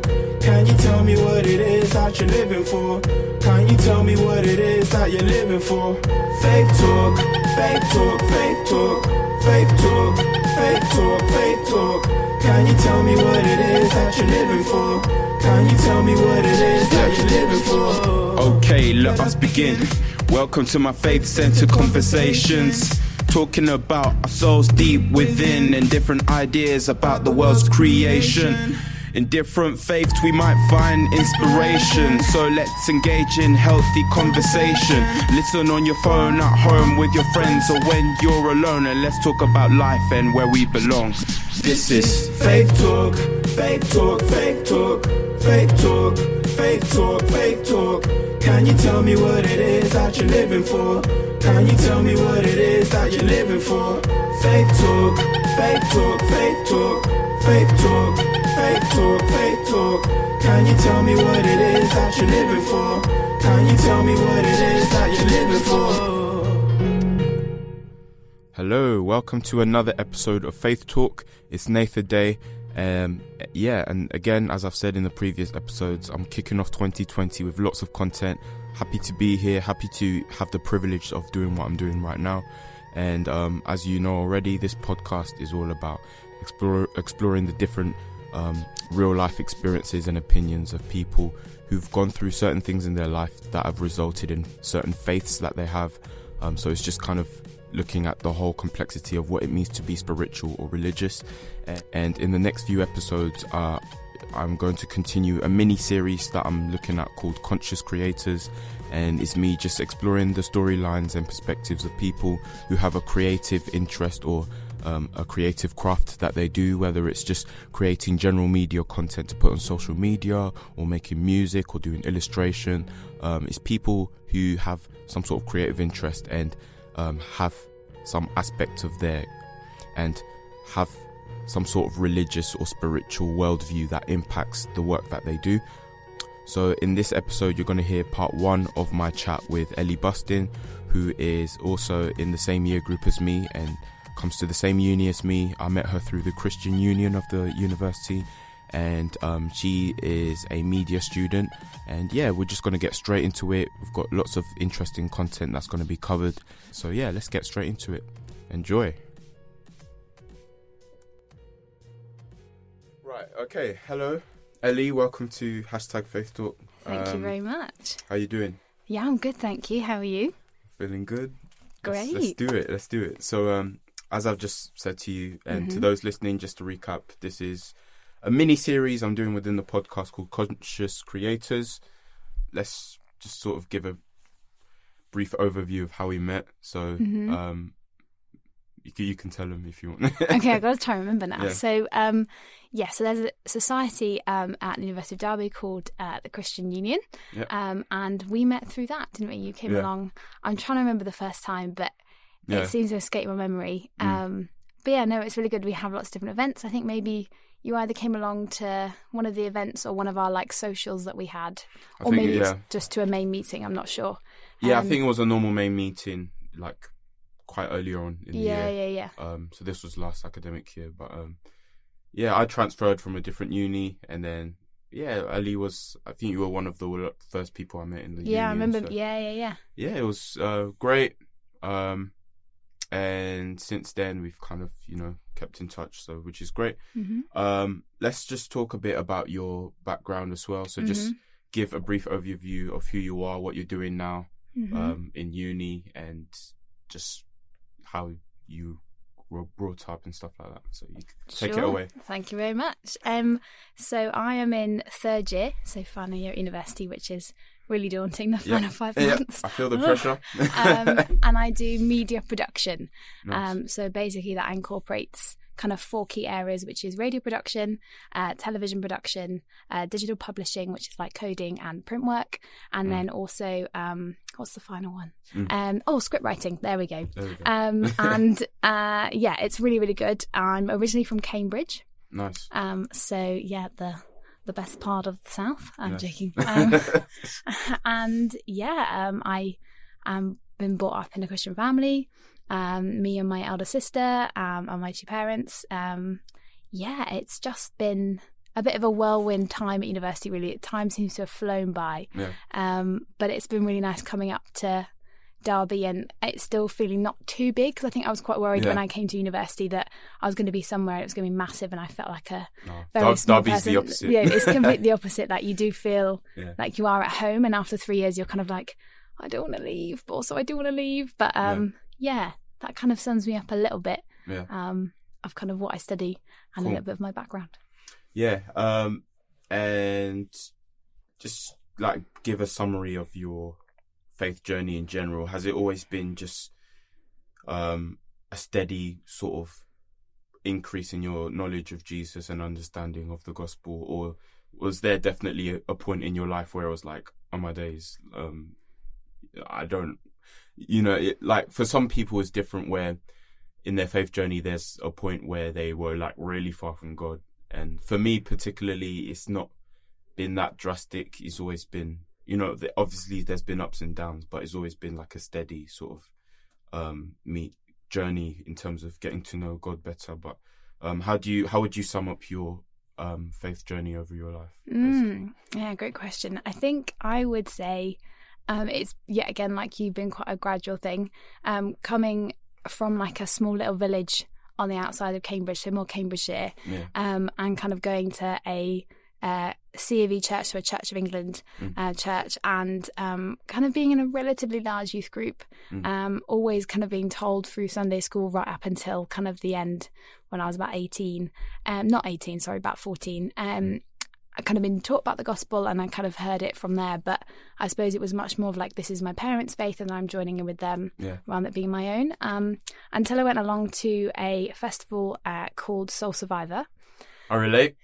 talk. Can you tell me what it is that you're living for? Can you tell me what it is that you're living for? Fake talk, fake talk, fake talk, fake talk, fake talk, fake talk. Can you tell me what it is that you're living for? Can you tell me what it is that you're living for? Okay, let us begin. Welcome to my faith-centered conversations, talking about our souls deep within and different ideas about the world's creation. In different faiths we might find inspiration, so let's engage in healthy conversation. Listen on your phone, at home, with your friends, or when you're alone, and let's talk about life and where we belong. This is Fake Talk, Fake Talk, Fake Talk, Fake Talk, Fake Talk, Fake Talk. Can you tell me what it is that you're living for? Can you tell me what it is that you're living for? Fake Talk, Fake Talk, Fake Talk, Fake Talk, Fake Talk, Fake Talk. Can you tell me what it is that you're living for? Can you tell me what it is that you're living for? Hello, welcome to another episode of Faith Talk. It's Nathan Day. And again, as I've said in the previous episodes, I'm kicking off 2020 with lots of content. Happy to be here, happy to have the privilege of doing what I'm doing right now. And as you know already, this podcast is all about exploring the different real life experiences and opinions of people who've gone through certain things in their life that have resulted in certain faiths that they have. So it's just kind of looking at the whole complexity of what it means to be spiritual or religious. And in the next few episodes, I'm going to continue a mini series that I'm looking at called Conscious Creators, and it's me just exploring the storylines and perspectives of people who have a creative interest or a creative craft that they do, whether it's just creating general media content to put on social media or making music or doing illustration. It's people who have some sort of creative interest and have some aspect of their and have some sort of religious or spiritual worldview that impacts the work that they do. So in this episode, you're going to hear part one of my chat with Ellie Bustin, who is also in the same year group as me and comes to the same uni as me. I met her through the Christian Union of the university, and she is a media student. And yeah, we're just going to get straight into it. We've got lots of interesting content that's going to be covered. So yeah, let's get straight into it. Enjoy. Right, okay. Hello, Ellie. Welcome to #Faith Talk. Thank you very much. How you doing? Yeah, I'm good, thank you. How are you? Feeling good. Great. Let's do it. So as I've just said to you and to those listening, just to recap, this is a mini series I'm doing within the podcast called Conscious Creators. Let's just sort of give a brief overview of how we met. So you can tell them if you want. Okay, I've got to try and remember now. Yeah. So there's a society at the University of Derby called the Christian Union. Yep. And we met through that, didn't we? You came along. I'm trying to remember the first time, but it seems to escape my memory. But yeah, no, it's really good. We have lots of different events. I think maybe you either came along to one of the events or one of our like socials that we had, or maybe it's just to a main meeting. I'm not sure. Yeah, I think it was a normal main meeting, like quite earlier on in the year. Yeah. So this was last academic year, but I transferred from a different uni, and then Ali was. I think you were one of the first people I met in the union. Yeah, I remember. So, Yeah. Yeah, it was great. And since then we've kind of kept in touch, so which is great. Let's just talk a bit about your background as well. So just give a brief overview of who you are, what you're doing now in uni, and just how you were brought up and stuff like that. So you can take it away. Thank you very much. So I am in third year, so final year at university, which is really daunting, the final 5 months. I feel the pressure. And I do media production. Nice. So basically that incorporates kind of 4 key areas, which is radio production, television production, digital publishing, which is like coding and print work, and then also what's the final one? Script writing. There we go. And it's really, really good. I'm originally from Cambridge. Nice. So yeah, the best part of the south. I'm joking. I been brought up in a Christian family. Me and my elder sister and my 2 parents. It's just been a bit of a whirlwind time at university, really. Time seems to have flown by. But it's been really nice coming up to Derby, and it's still feeling not too big, because I think I was quite worried when I came to university that I was going to be somewhere and it was going to be massive, and I felt like a very small Derby's person. the opposite. Yeah, it's completely the opposite. Like, you do feel like you are at home, and after 3 years you're kind of like, I don't want to leave, but also I do want to leave. But that kind of sums me up a little bit of kind of what I study and a little bit of my background. Yeah, and just like give a summary of your faith journey in general. Has it always been just a steady sort of increase in your knowledge of Jesus and understanding of the gospel, or was there definitely a point in your life where it was like, oh my days, I don't, like for some people it's different, where in their faith journey there's a point where they were like really far from God, and for me particularly it's not been that drastic. It's always been, obviously there's been ups and downs, but it's always been like a steady sort of journey in terms of getting to know God better. But how would you sum up your faith journey over your life? Yeah, great question. I think I would say it's yet again, like you've been, quite a gradual thing, coming from like a small little village on the outside of Cambridge, so more Cambridgeshire, and kind of going to a C of E church, so a Church of England church, and kind of being in a relatively large youth group, always kind of being told through Sunday school right up until kind of the end when I was about 18, about 14, I kind of been taught about the gospel, and I kind of heard it from there. But I suppose it was much more of like, this is my parents' faith and I'm joining in with them rather than it being my own, until I went along to a festival called Soul Survivor. I relate.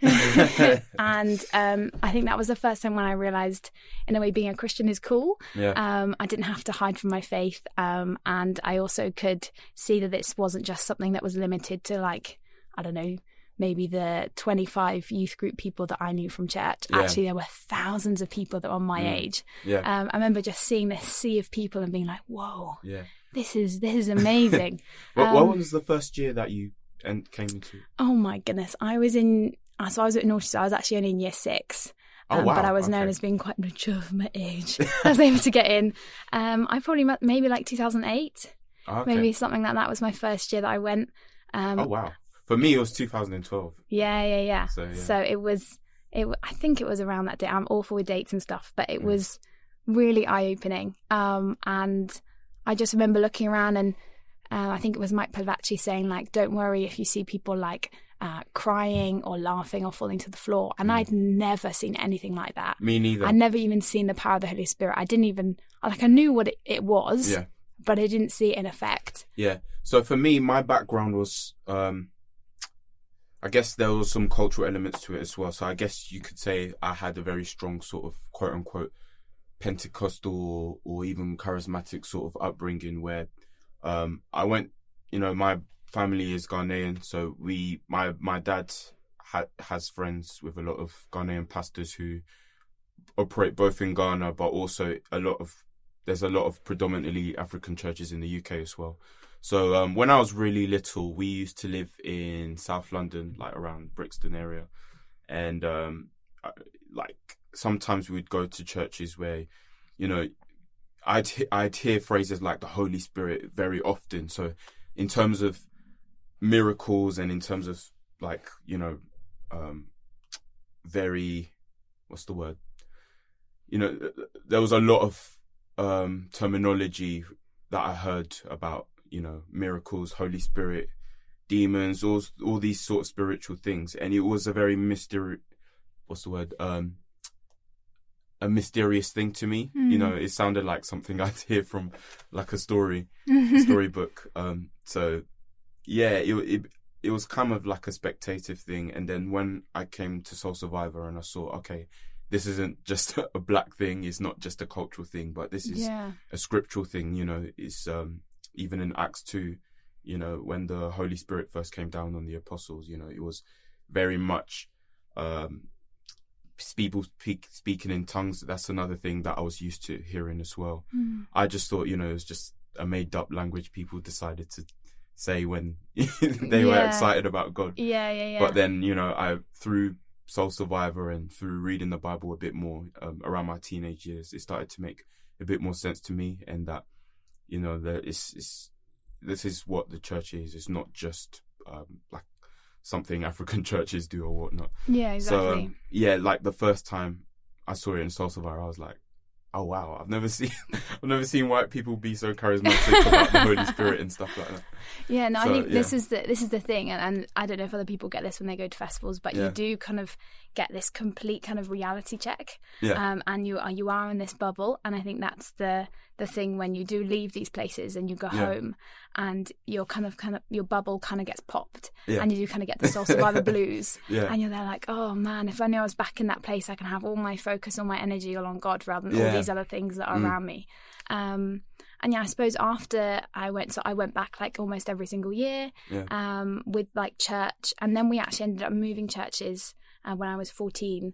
And I think that was the first time when I realised, in a way, being a Christian is cool. I didn't have to hide from my faith, and I also could see that this wasn't just something that was limited to, like, I don't know, maybe the 25 youth group people that I knew from church. Actually, there were thousands of people that were my age. I remember just seeing this sea of people and being like, whoa, this is amazing. What was the first year that you came into? Oh my goodness, I was at Naughty, so I was actually only in year 6. But I was known as being quite mature for my age. I was able to get in. I probably maybe like 2008, maybe something like that was my first year that I went. Oh wow! For me, it was 2012. Yeah. So it was. I think it was around that date. I'm awful with dates and stuff, but it was really eye-opening. And I just remember looking around, and I think it was Mike Pavacci saying, like, don't worry if you see people like crying or laughing or falling to the floor. And I'd never seen anything like that. Me neither. I'd never even seen the power of the Holy Spirit. I didn't even, like, I knew what it was, but I didn't see it in effect. Yeah. So for me, my background was, I guess there was some cultural elements to it as well. So I guess you could say I had a very strong sort of quote unquote Pentecostal or even charismatic sort of upbringing, where I went, my family is Ghanaian, so my dad has friends with a lot of Ghanaian pastors who operate both in Ghana, but also there's a lot of predominantly African churches in the UK as well. So when I was really little, we used to live in South London, like around Brixton area, and like sometimes we'd go to churches where, I'd hear phrases like the Holy Spirit very often. So in terms of miracles and in terms of like, very, what's the word? There was a lot of terminology that I heard about, miracles, Holy Spirit, demons, all these sort of spiritual things. And it was a very a mysterious thing to me. It sounded like something I'd hear from like a storybook. So yeah, it was kind of like a spectative thing. And then when I came to Soul Survivor and I saw, okay, this isn't just a black thing, it's not just a cultural thing, but this is a scriptural thing. It's even in Acts 2, when the Holy Spirit first came down on the apostles, it was very much people speaking in tongues. That's another thing that I was used to hearing as well. I just thought, it was just a made up language people decided to say when they were excited about God. Yeah. But then, through Soul Survivor and through reading the Bible a bit more around my teenage years, it started to make a bit more sense to me, and that, you know, that this is what the church is. It's not just like something African churches do or whatnot. Yeah, exactly. So yeah, like the first time I saw it in Soul Survivor, I was like, oh wow, I've never seen white people be so charismatic about the Holy Spirit and stuff like that. Yeah, no, so, I think this is the thing, and I don't know if other people get this when they go to festivals, but you do kind of get this complete kind of reality check, and you are in this bubble, and I think that's the thing when you do leave these places and you go home, and your kind of your bubble kind of gets popped, and you do kind of get the Soul Survivor blues, and you're there like, oh man, if only I was back in that place, I can have all my focus, all my energy all on God rather than all these other things that are around me. And yeah, I suppose after I went back like almost every single year with like church, and then we actually ended up moving churches when I was 14.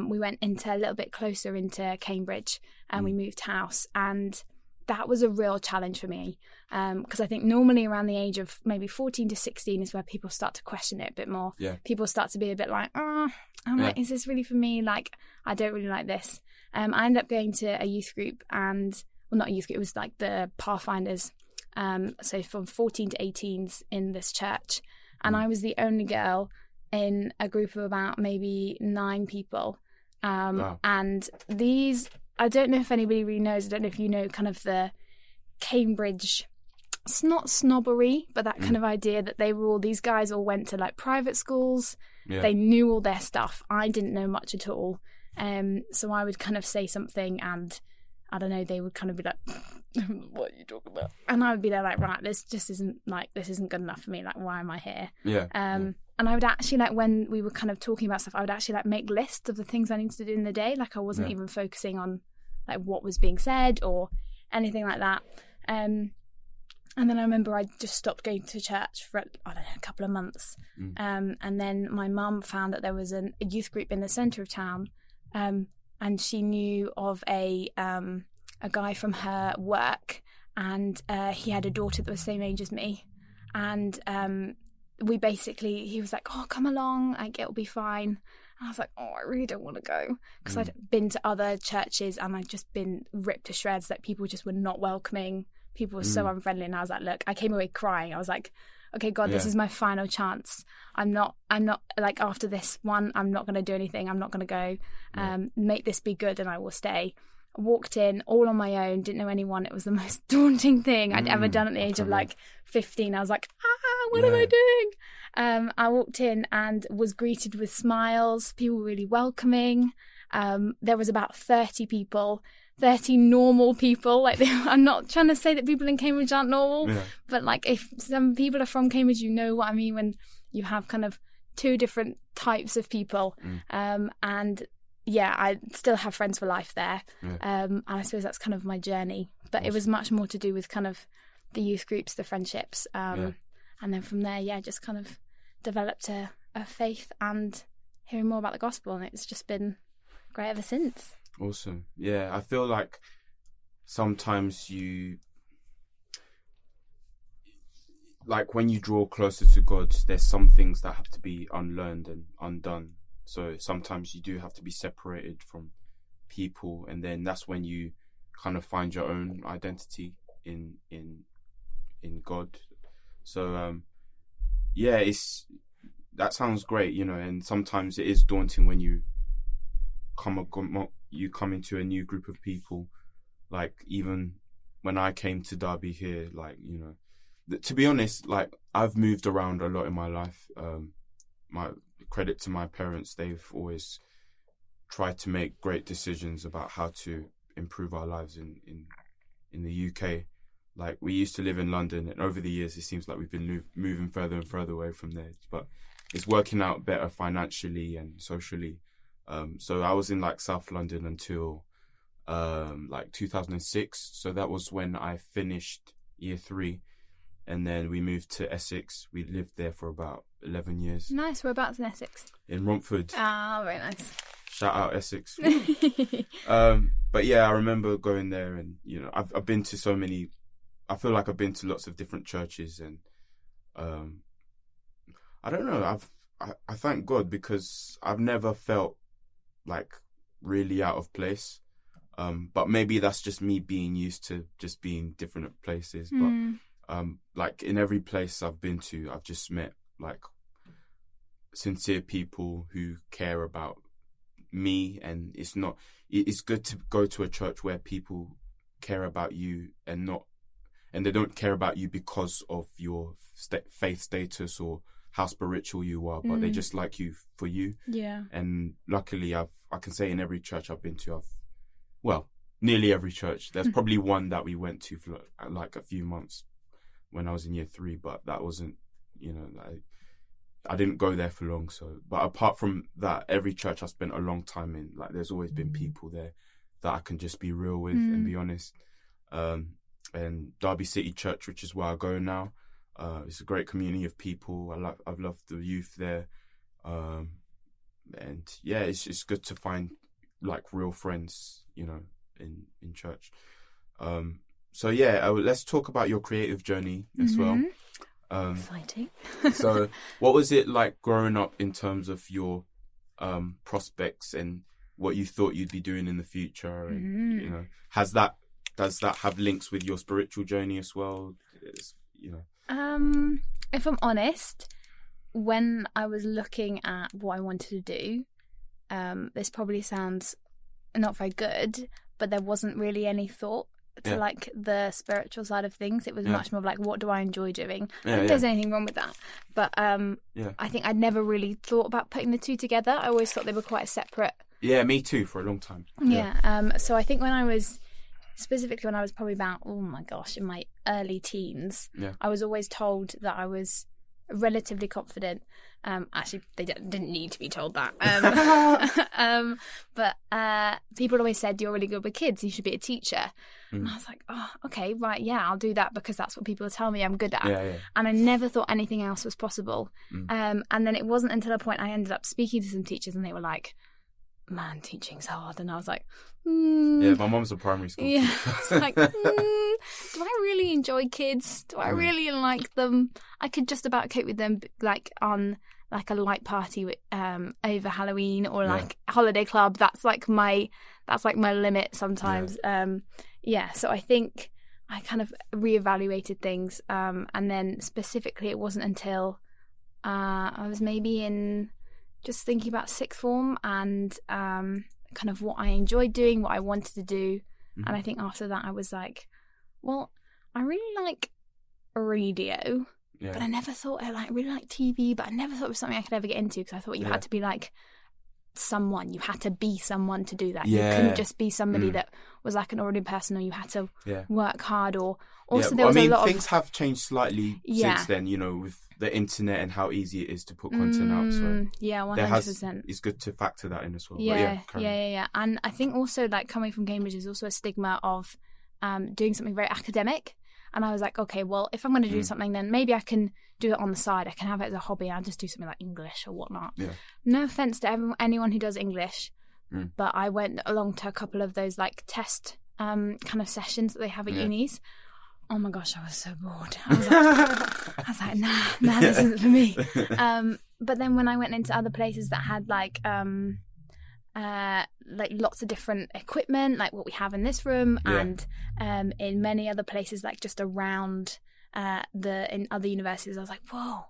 We went into a little bit closer into Cambridge, and we moved house, and that was a real challenge for me, because I think normally around the age of maybe 14 to 16 is where people start to question it a bit more. People start to be a bit like, like, is this really for me? Like, I don't really like this. I ended up going to a youth group, and well, not a youth group, it was like the Pathfinders, so from 14 to 18s in this church, and I was the only girl in a group of about maybe 9 people, and these, I don't know if anybody really knows, I don't know if you know kind of the Cambridge, it's not snobbery, but that kind of idea that these guys all went to like private schools, they knew all their stuff. I didn't know much at all, so I would kind of say something, and I don't know, they would kind of be like, what are you talking about? And I would be there like, right, this isn't good enough for me, like, why am I here? And I would actually, like, when we were kind of talking about stuff, I would actually like make lists of the things I needed to do in the day. Like, I wasn't even focusing on like what was being said or anything like that. And then I remember I just stopped going to church for, I don't know, a couple of months. And then my mum found that there was a youth group in the centre of town, and she knew of a guy from her work, and he had a daughter that was the same age as me, and he was like, oh, come along, like, it'll be fine. And I was like, oh, I really don't want to go, because I'd been to other churches and I'd just been ripped to shreds, that people just were not welcoming, people were so unfriendly, and I was like, look, I came away crying. I was like, okay, God, this is my final chance. I'm not like, after this one, I'm not going to do anything. I'm not going to go. Make this be good and I will stay. I walked in all on my own, didn't know anyone. It was the most daunting thing I'd ever done at the age of like 15. I was like, what am I doing? I walked in and was greeted with smiles. People were really welcoming. There was about 30 people. 30 normal people. Like, I'm not trying to say that people in Cambridge aren't normal, but like, if some people are from Cambridge, you know what I mean when you have kind of 2 different types of people. And yeah, I still have friends for life there. And I suppose that's kind of my journey, but it was much more to do with kind of the youth groups, the friendships, and then from there, just kind of developed a faith and hearing more about the gospel, and it's just been great ever since. Awesome. Yeah, I feel like sometimes like when you draw closer to God, there's some things that have to be unlearned and undone. So sometimes you do have to be separated from people, and then that's when you kind of find your own identity in God. So that sounds great, you know, and sometimes it is daunting when you come into a new group of people. Like, even when I came to Derby here, like, you know, to be honest, like, I've moved around a lot in my life. My credit to my parents, they've always tried to make great decisions about how to improve our lives in the UK. Like, we used to live in London, and over the years it seems like we've been moving further and further away from there, but it's working out better financially and socially. So I was in like South London until like 2006. So that was when I finished year 3, and then we moved to Essex. We lived there for about 11 years. Nice. Whereabouts in Essex? In Romford. Ah, very nice. Shout out Essex. But yeah, I remember going there, and you know, I've been to so many. I feel like I've been to lots of different churches, and I don't know. I thank God because I've never felt like really out of place. But maybe that's just me being used to just being different at places. But like in every place I've been to, I've just met like sincere people who care about me, and it's good to go to a church where people care about you and they don't care about you because of your faith status or how spiritual you are, but they just like you for you. Yeah. And luckily I can say in every church I've been to, nearly every church. There's probably one that we went to for like a few months when I was in year 3, but that wasn't, I didn't go there for long. So, but apart from that, every church I spent a long time in, like there's always been people there that I can just be real with and be honest. And Derby City Church, which is where I go now, it's a great community of people. I've loved the youth there. And yeah, it's good to find like real friends, in church. So yeah, let's talk about your creative journey as well. Exciting. So what was it like growing up in terms of your prospects and what you thought you'd be doing in the future? And, does that have links with your spiritual journey as well? If I'm honest, when I was looking at what I wanted to do, this probably sounds not very good, but there wasn't really any thought to like the spiritual side of things. It was much more of like, what do I enjoy doing? I don't think there's anything wrong with that, but I think I'd never really thought about putting the two together. I always thought they were quite separate. Yeah, me too, for a long time. So I think when I was probably about, oh my gosh, in my early teens, I was always told that I was relatively confident. Actually, they didn't need to be told that. But people always said, you're really good with kids, you should be a teacher. And I was like, oh, okay, right, yeah, I'll do that because that's what people tell me I'm good at. And I never thought anything else was possible. And then it wasn't until a point I ended up speaking to some teachers and they were like, man, teaching's hard. And I was like, Yeah, my mom's a primary school teacher. It's like, do I really enjoy kids? Do I really like them? I could just about cope with them like on like a light party over Halloween or like holiday club. That's like my limit sometimes. So I think I kind of reevaluated things, and then specifically it wasn't until I was maybe in just thinking about sixth form and kind of what I enjoyed doing, what I wanted to do. And I think after that I was like, well, I really like radio, but I never thought I really like TV, but I never thought it was something I could ever get into because I thought you had to be like someone, you had to be someone to do that. You couldn't just be somebody that was like an ordinary person, or you had to work hard, or also there was a lot of things have changed slightly since then, with the internet and how easy it is to put content out. So 100%. It's good to factor that in as well. Yeah. And I think also like coming from Cambridge is also a stigma of doing something very academic. And I was like, okay, well, if I'm going to do something, then maybe I can do it on the side. I can have it as a hobby. I'll just do something like English or whatnot. Yeah. No offense to anyone who does English, but I went along to a couple of those like test kind of sessions that they have at unis. Oh my gosh, I was so bored. I was like, nah, this isn't for me. But then when I went into other places that had like lots of different equipment, like what we have in this room, and in many other places, like just around in other universities, I was like, whoa,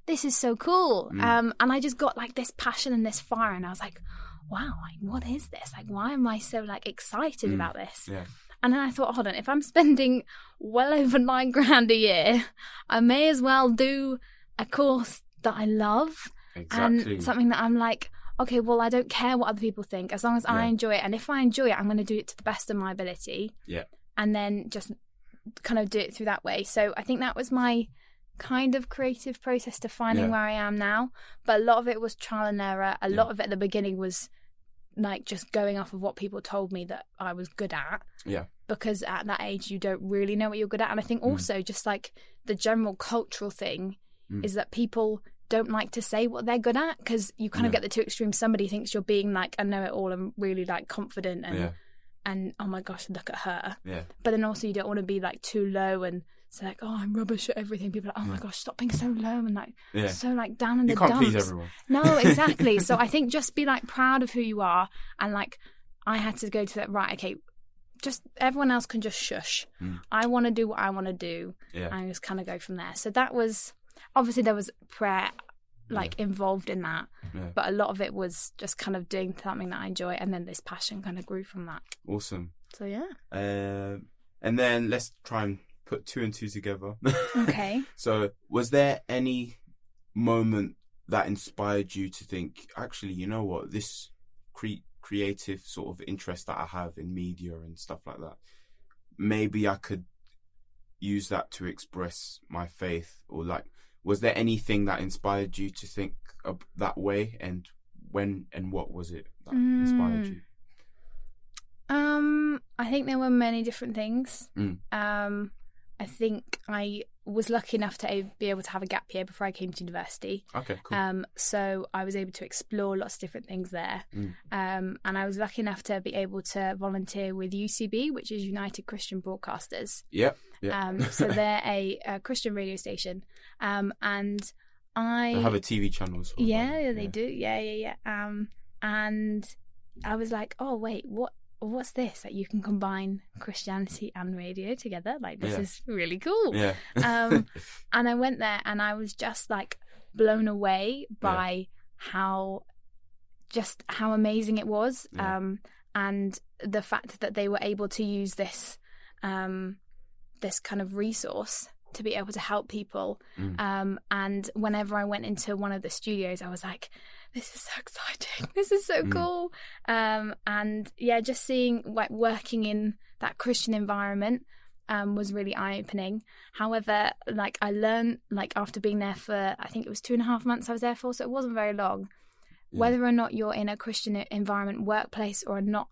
this is so cool. And I just got like this passion and this fire, and I was like, wow, like what is this? Like, why am I so like excited about this? Yeah. And then I thought, hold on, if I'm spending well over $9,000 a year, I may as well do a course that I love and something that I'm like, okay, well, I don't care what other people think as long as I enjoy it. And if I enjoy it, I'm going to do it to the best of my ability. Yeah. And then just kind of do it through that way. So I think that was my kind of creative process to finding where I am now. But a lot of it was trial and error. A lot of it at the beginning was like just going off of what people told me that I was good at. Yeah. Because at that age, you don't really know what you're good at. And I think also just like the general cultural thing is that people don't like to say what they're good at, because you kind of get the two extremes. Somebody thinks you're being like a know-it-all and really like confident and oh my gosh, look at her. Yeah. But then also you don't want to be like too low and So like, oh, I'm rubbish at everything. People are like, oh my gosh, stop being so low and like so like down in you the can't dumps. please everyone. No, exactly. So I think just be like proud of who you are, and like I had to go to that, right, okay, just everyone else can just shush. I want to do what I want to do, and just kind of go from there. So that was, obviously there was prayer like involved in that, but a lot of it was just kind of doing something that I enjoy, and then this passion kind of grew from that. Awesome. So yeah. And then let's try and put 2 and 2 together. Okay. So was there any moment that inspired you to think, actually, you know what, this creative sort of interest that I have in media and stuff like that, maybe I could use that to express my faith? Or like, was there anything that inspired you to think of that way, and when and what was it that inspired you? I think there were many different things. I think I was lucky enough to be able to have a gap year before I came to university. Okay, cool. So I was able to explore lots of different things there. And I was lucky enough to be able to volunteer with UCB, which is United Christian Broadcasters. Yep. So they're a Christian radio station. And they have a TV channel as well. Yeah, they do. Yeah. And I was like, oh, wait, what's this? That you can combine Christianity and radio together? Like, this is really cool. Yeah. And I went there and I was just like blown away by how amazing it was. And the fact that they were able to use this this kind of resource to be able to help people. And whenever I went into one of the studios, I was like, this is so exciting. This is so cool. And yeah, just seeing like working in that Christian environment was really eye-opening. However, like I learned, like after being there for, I think it was 2.5 months I was there for, so it wasn't very long, whether or not you're in a Christian environment workplace or not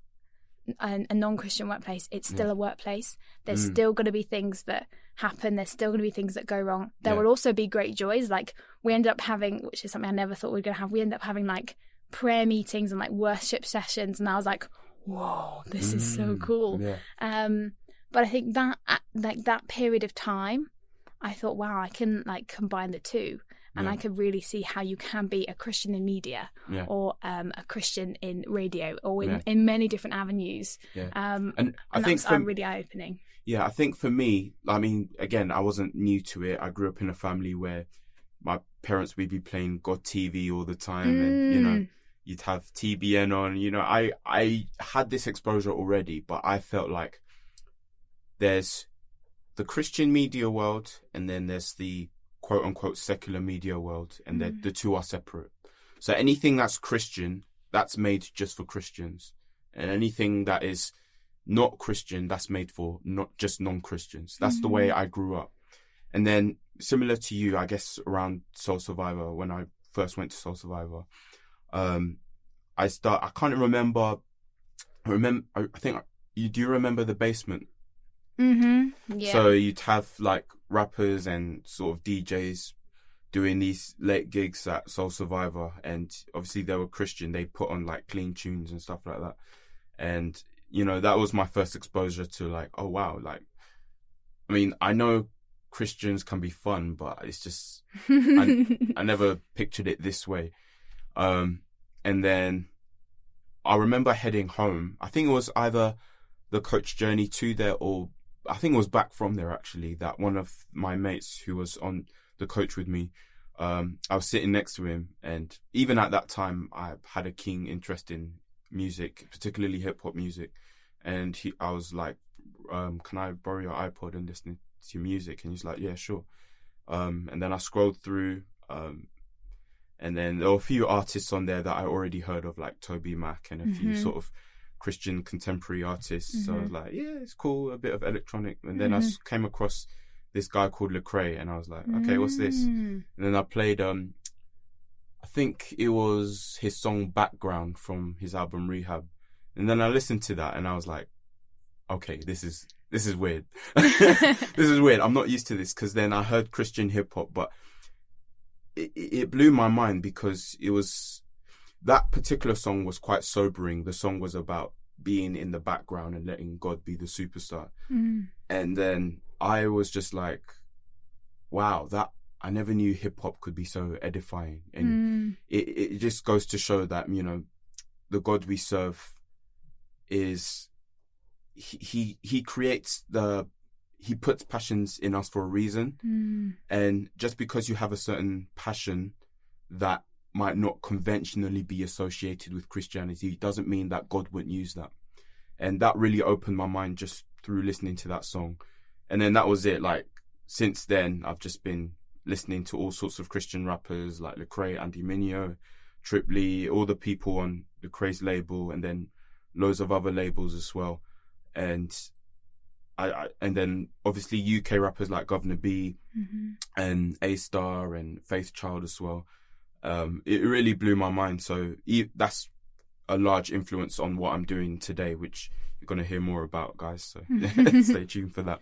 a non-Christian workplace, it's still a workplace. There's still going to be things that happen. There's still going to be things that go wrong. There will also be great joys. Like we ended up having, which is something I never thought we were going to have, we ended up having like prayer meetings and like worship sessions, and I was like, whoa, this is so cool. But I think that like that period of time, I thought, wow, I can like combine the two. And I could really see how you can be a Christian in media or a Christian in radio or in many different avenues. And I think that's really eye-opening. Yeah, I think for me, I mean, again, I wasn't new to it. I grew up in a family where my parents would be playing God TV all the time. And, you know, you'd have TBN on. You know, I had this exposure already, but I felt like there's the Christian media world and then there's the quote unquote secular media world, and the two are separate. So anything that's Christian, that's made just for Christians, and anything that is not Christian, that's made for not just non-Christians. That's the way I grew up. And then similar to you, I guess around Soul Survivor, when I first went to Soul Survivor, I can't remember. I think do you remember the basement? Yeah. So you'd have like rappers and sort of DJs doing these late gigs at Soul Survivor, and obviously they were Christian. They put on like clean tunes and stuff like that, and you know that was my first exposure to like, oh wow, like I mean I know Christians can be fun, but it's just I never pictured it this way. And then I remember heading home. I think it was either the coach journey to there, or I think it was back from there actually, that one of my mates who was on the coach with me, I was sitting next to him, and even at that time I had a keen interest in music, particularly hip hop music, and I was like, can I borrow your iPod and listen to music? And he's like, yeah, sure. And then I scrolled through, and then there were a few artists on there that I already heard of, like Toby Mac and a few sort of Christian contemporary artists. So I was like, yeah, it's cool, a bit of electronic. And then I came across this guy called Lecrae, and I was like, okay, what's this? And then I played I think it was his song Background from his album Rehab, and then I listened to that and I was like, okay, this is weird. This is weird. I'm not used to this, because then I heard Christian hip hop, but it blew my mind, because it was, that particular song was quite sobering. The song was about being in the background and letting God be the superstar. And then I was just like, wow, that I never knew hip hop could be so edifying. And it just goes to show that, you know, the God we serve is, he creates he puts passions in us for a reason. And just because you have a certain passion that might not conventionally be associated with Christianity doesn't mean that God wouldn't use that. And that really opened my mind just through listening to that song. And then that was it. Like, since then, I've just been listening to all sorts of Christian rappers like Lecrae, Andy Mineo, Trip Lee, all the people on Lecrae's label, and then loads of other labels as well. And and then obviously UK rappers like Governor B and A-Star and Faith Child as well. It really blew my mind. So that's a large influence on what I'm doing today, which you're going to hear more about, guys. So stay tuned for that.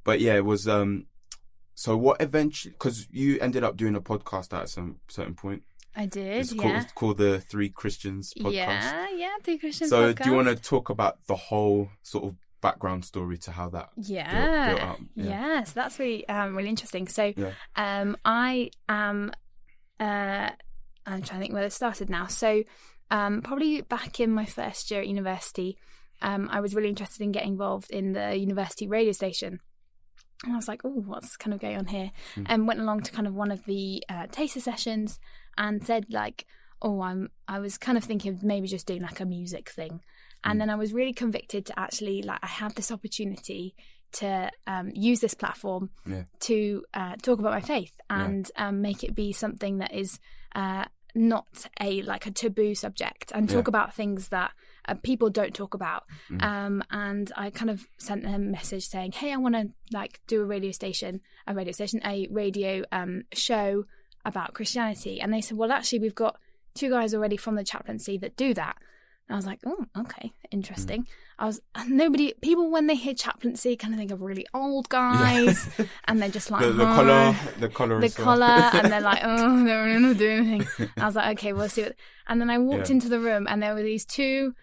But yeah, it was, so what eventually, because you ended up doing a podcast at some certain point. I did, it's called the Three Christians podcast. Yeah, Three Christians so podcast. Do you want to talk about the whole sort of background story to how that built up? So that's really really interesting. So I am I'm trying to think where it started now. So probably back in my first year at university, I was really interested in getting involved in the university radio station. And I was like, oh, what's kind of going on here? And went along to kind of one of the taster sessions and said like, I was kind of thinking of maybe just doing like a music thing. And then I was really convicted to actually, like, I have this opportunity to use this platform to talk about my faith and make it be something that is not a taboo subject, and talk about things that people don't talk about. And I kind of sent them a message saying, hey, I want to do a radio show about Christianity. And they said, well, actually, we've got 2 guys already from the chaplaincy that do that. And I was like, oh, okay, interesting. People when they hear chaplaincy kind of think of really old guys, and they're just like, the collar, and they're like, oh, they're not doing anything. I was like, okay, we'll see what. And then I walked into the room, and there were these 2.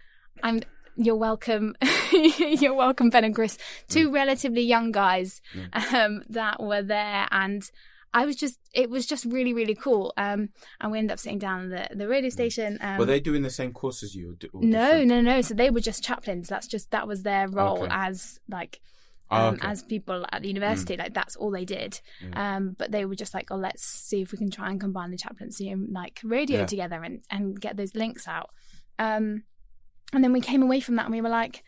You're welcome, you're welcome, Ben and Chris. 2 relatively young guys that were there, and it was just really, really cool. And we ended up sitting down at the radio station. Were they doing the same course as you? Or no. So they were just chaplains. that was their role as as people at the university. Like, that's all they did. But they were just like, oh, let's see if we can try and combine the chaplaincy and radio together and get those links out. And then we came away from that and we were like,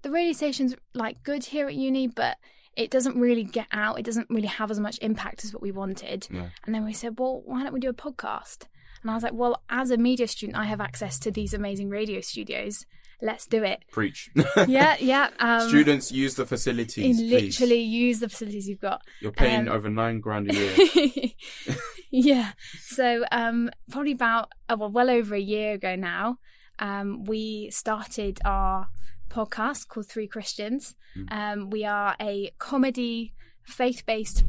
the radio station's good here at uni, but it doesn't really get out. It doesn't really have as much impact as what we wanted. And then we said, well, why don't we do a podcast? And I was like, well, as a media student, I have access to these amazing radio studios. Let's do it. Preach. Yeah. Students, use the facilities. Literally use the facilities you've got. You're paying over $9,000 a year. Yeah. So probably about well over a year ago now, we started our podcast called Three Christians. We are a comedy, faith-based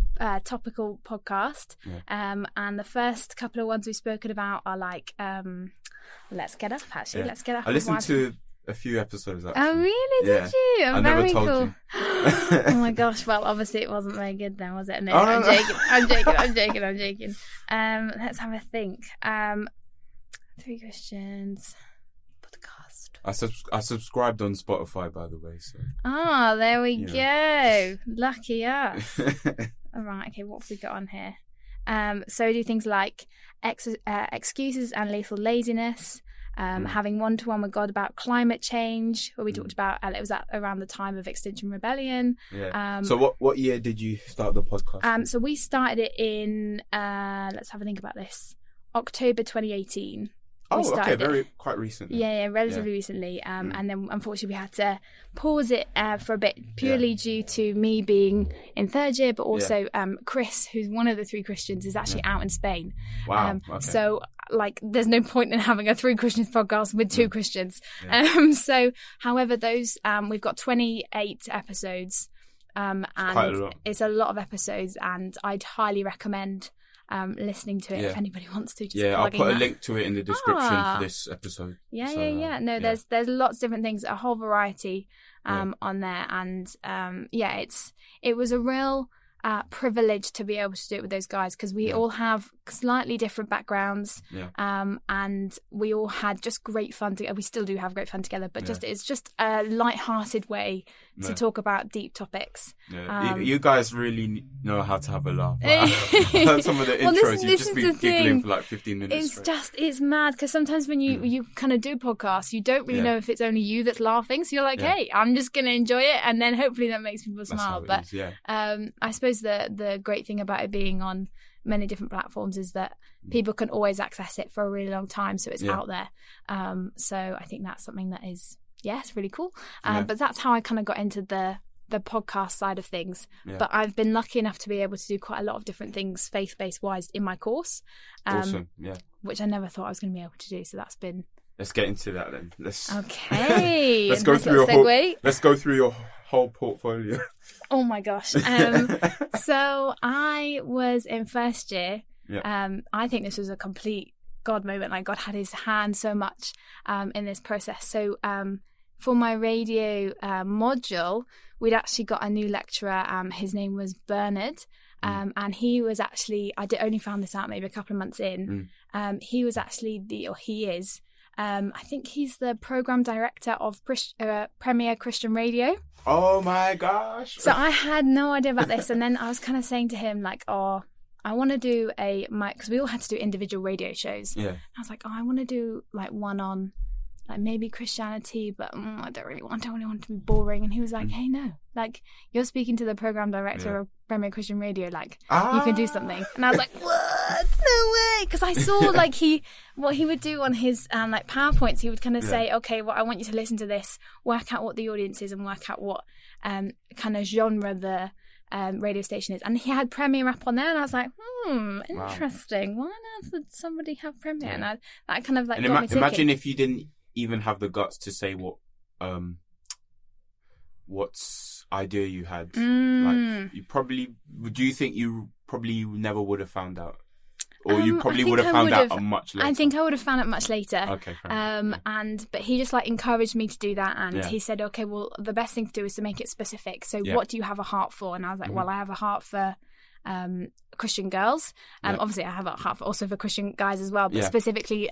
topical podcast, and the first couple of ones we've spoken about are Let's Get Up. I listened to a few episodes actually. Oh really? Yeah. Did you? I never very told cool. you. Oh my gosh, well obviously it wasn't very good then, was it? No, I'm joking. Let's have a think. Three Christians podcast. I subscribed on Spotify, by the way. So. Oh, there we go. Lucky us. All right. Okay. What have we got on here? So we do things like excuses and lethal laziness. Having one-to-one with God about climate change, where we talked about, it was around the time of Extinction Rebellion. Yeah. So what year did you start the podcast? So we started it in, let's have a think about this, October 2018. Oh, okay, quite recently. Yeah, relatively recently. And then unfortunately we had to pause it for a bit, purely due to me being in third year, but also Chris, who's one of the Three Christians, is actually out in Spain. Wow. Okay. So there's no point in having a Three Christians podcast with 2 Christians. So, however, those we've got 28 episodes, and it's a lot of episodes, and I'd highly recommend listening to it if anybody wants to. Just I'll put a link to it in the description for this episode. No, there's lots of different things, a whole variety. on there. And it was a real privilege to be able to do it with those guys, because we all have slightly different backgrounds, and we all had just great fun together. We still do have great fun together, but it's just a light-hearted way to talk about deep topics. You guys really know how to have a laugh. I've heard some of the intros, you've just been giggling for like 15 minutes. It's mad, because sometimes when you kind of do podcasts, you don't really know if it's only you that's laughing, so you're like, hey, I'm just going to enjoy it, and then hopefully that makes people smile. But I suppose the great thing about it being on many different platforms is that people can always access it for a really long time, so it's out there. So I think that's something that is it's really cool. But that's how I kind of got into the podcast side of things. But I've been lucky enough to be able to do quite a lot of different things faith-based wise in my course, awesome. Which I never thought I was going to be able to do. So that's been. Let's get into that then. Okay. Let's go through your whole portfolio. Oh my gosh. So I was in first year. I think this was a complete God moment. Like, God had his hand so much in this process. So for my radio module, we'd actually got a new lecturer. His name was Bernard. And he was actually, only found this out maybe a couple of months in. He was actually he is, I think he's the program director of Premier Christian Radio. Oh my gosh. So I had no idea about this. And then I was kind of saying to him, like, I want to do because we all had to do individual radio shows. I was like, I want to do like one on like maybe Christianity, but I don't really want it to be boring. And he was like, hey, no, like, you're speaking to the program director of Premier Christian Radio, like, you can do something. And I was like, what? No way. Because I saw like what he would do on his like PowerPoints, he would kind of say, okay, well, I want you to listen to this, work out what the audience is and work out what kind of genre the radio station is. And he had Premier up on there, and I was like, interesting. Why on earth would somebody have Premier? And that kind of like got me thinking. Imagine if you didn't even have the guts to say what idea you had. Like, you probably, do you think you probably never would have found out? Or you probably would have found out much later? I think I would have found out much later. Okay, but he just like encouraged me to do that, and he said, okay, well, the best thing to do is to make it specific. So what do you have a heart for? And I was like, well, I have a heart for Christian girls. Obviously I have a heart also for Christian guys as well, but specifically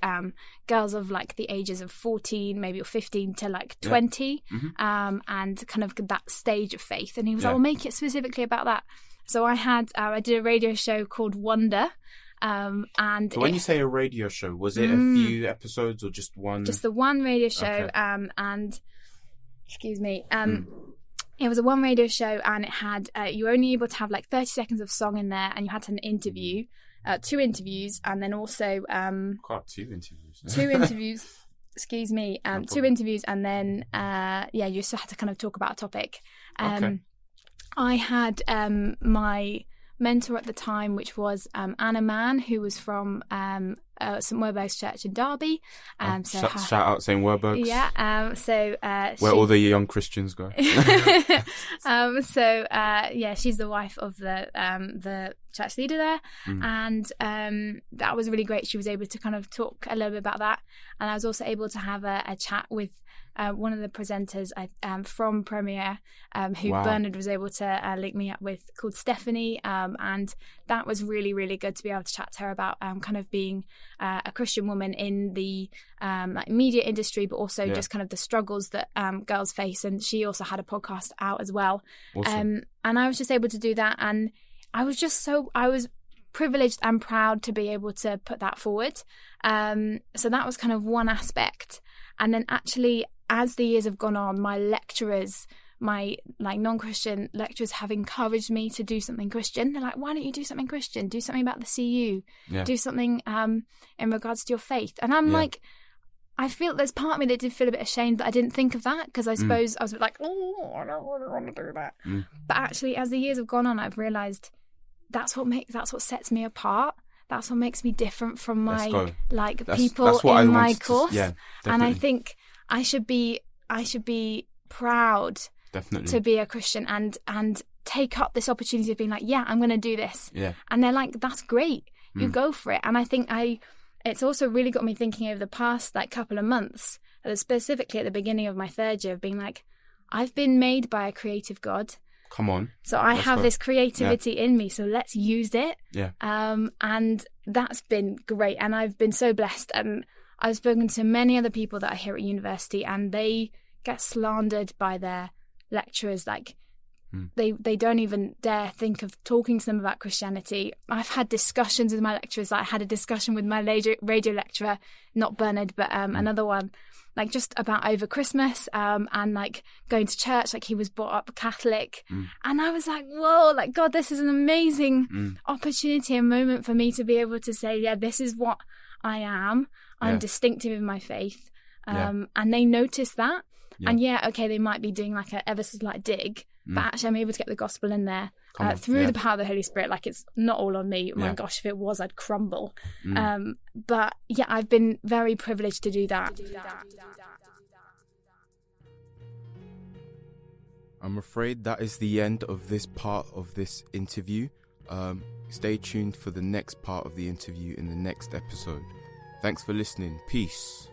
girls of like the ages of 14 maybe, or 15 to like 20, and kind of that stage of faith. And he was like, well, make it specifically about that. So I did a radio show called Wonder. And so when you say a radio show, was it a few episodes or just one? Just the one radio show. And excuse me, it was a one radio show, and it had you were only able to have like 30 seconds of song in there, and you had to interview 2 interviews, and then also 2 interviews. 2 interviews. Excuse me, 2 interviews, and then you just had to kind of talk about a topic. I had my mentor at the time, which was Anna Mann, who was from St Werburgh's Church in Derby. Shout out St Werburgh's. Where all the young Christians go. She's the wife of the church leader there, and that was really great. She was able to kind of talk a little bit about that, and I was also able to have a chat with one of the presenters from Premier, who Bernard was able to link me up with, called Stephanie, and that was really, really good to be able to chat to her about kind of being a Christian woman in the like media industry, but also just kind of the struggles that girls face. And she also had a podcast out as well. Awesome. And I was just able to do that, and I was privileged and proud to be able to put that forward. So that was kind of one aspect. And then actually, as the years have gone on, my lecturers, my like non-Christian lecturers, have encouraged me to do something Christian. They're like, why don't you do something Christian? Do something about the CU. Do something in regards to your faith. And I'm like, I feel there's part of me that did feel a bit ashamed that I didn't think of that, because I suppose I was a bit like, I don't really want to do that. But actually, as the years have gone on, I've realised that's what sets me apart. That's what makes me different from my people in my course. And I think I should be proud to be a Christian and take up this opportunity of being like, I'm going to do this. And they're like, that's great. You go for it. And I think it's also really got me thinking over the past like couple of months, specifically at the beginning of my third year, of being like, I've been made by a creative God. Come on. So I have this creativity in me, so let's use it. Yeah. And that's been great. And I've been so blessed. And I've spoken to many other people that are here at university, and they get slandered by their lecturers. Like, they don't even dare think of talking to them about Christianity. I've had discussions with my lecturers. I had a discussion with my radio lecturer, not Bernard, but another one, like just about over Christmas and like going to church. Like, he was brought up Catholic. And I was like, whoa, like, God, this is an amazing opportunity, a moment for me to be able to say, yeah, this is what I am. I'm distinctive in my faith. And they notice that. Yeah. And okay, they might be doing like a ever so slight dig, but actually I'm able to get the gospel in there through the power of the Holy Spirit. Like, it's not all on me. My gosh, if it was, I'd crumble. But yeah, I've been very privileged to do that. I'm afraid that is the end of this part of this interview. Stay tuned for the next part of the interview in the next episode. Thanks for listening. Peace.